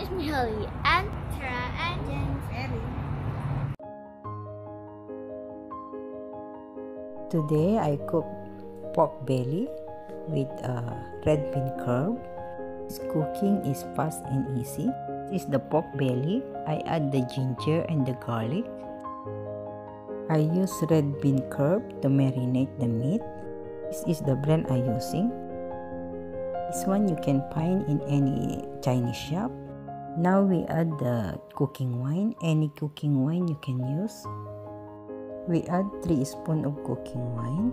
it's me, Holly, and Tara, and James, Ellie. Today I cook pork belly with red bean curd. This cooking is fast and easy. This is the pork belly. I add the ginger and the garlic. I use red bean curd to marinate the meat. This is the brand I'm using. This one you can find in any Chinese shop. Now we add the cooking wine. Any cooking wine you can use. We add 3 spoons of cooking wine.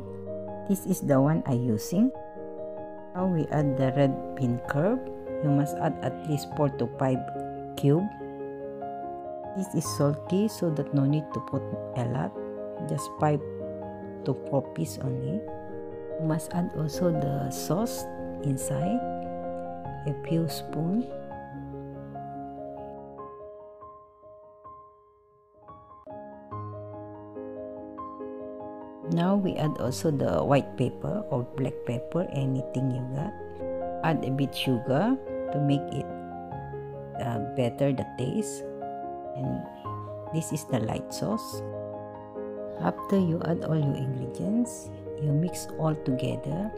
This is the one I'm using. Now we add the red bean curd. You must add at least 4 to 5 cubes. This is salty, so that no need to put a lot. Just 5 to 4 pieces only. You must add also the sauce inside, a few spoons. Now we add also the white pepper or black pepper, anything you got. Add a bit sugar to make it better the taste. And this is the light sauce. After you add all your ingredients, you mix all together.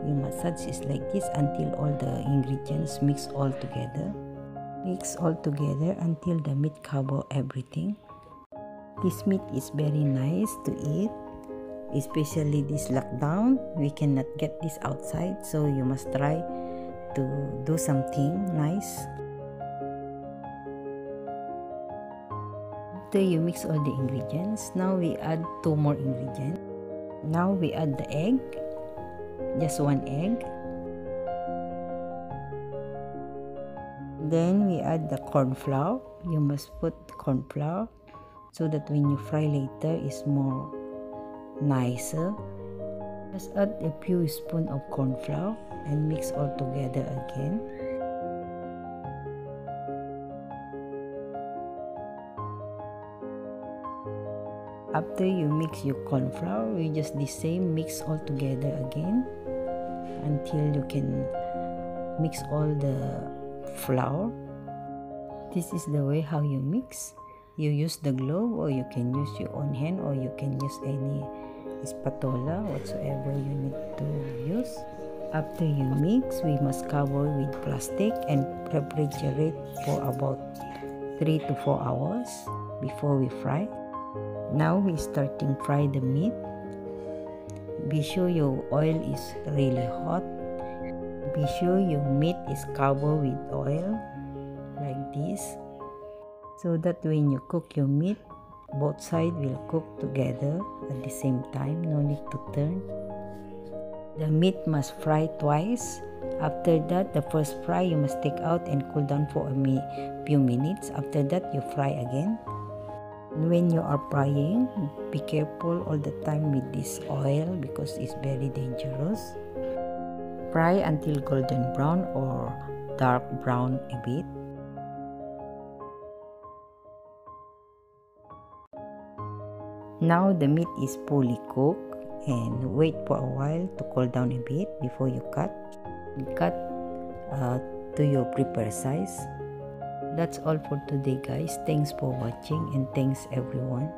You massage it like this until all the ingredients mix all together. Mix all together until the meat cover everything. This meat is very nice to eat, especially this lockdown. We cannot get this outside, so you must try to do something nice. After you mix all the ingredients, now we add 2 more ingredients. Now we add the egg, just 1 egg. Then we add the corn flour. You must put corn flour so that when you fry later it's more nicer. Just add a few spoons of corn flour and mix all together again. After you mix your corn flour, you just the same mix all together again until you can mix all the flour. This is the way how you mix. You use the glove, or you can use your own hand, or you can use any spatula, whatsoever you need to use. After you mix, we must cover with plastic and refrigerate for about 3 to 4 hours before we fry. Now we starting fry the meat. Be sure your oil is really hot. Be sure your meat is covered with oil like this, so that when you cook your meat, both sides will cook together at the same time. No need to turn. The meat must fry twice. After that, the first fry you must take out and cool down for a few minutes. After that, you fry again. When you are frying, be careful all the time with this oil because it's very dangerous. Fry until golden brown or dark brown a bit. Now the meat is fully cooked, and wait for a while to cool down a bit before you cut. Cut to your preferred size. That's all for today, guys. Thanks for watching, and thanks everyone.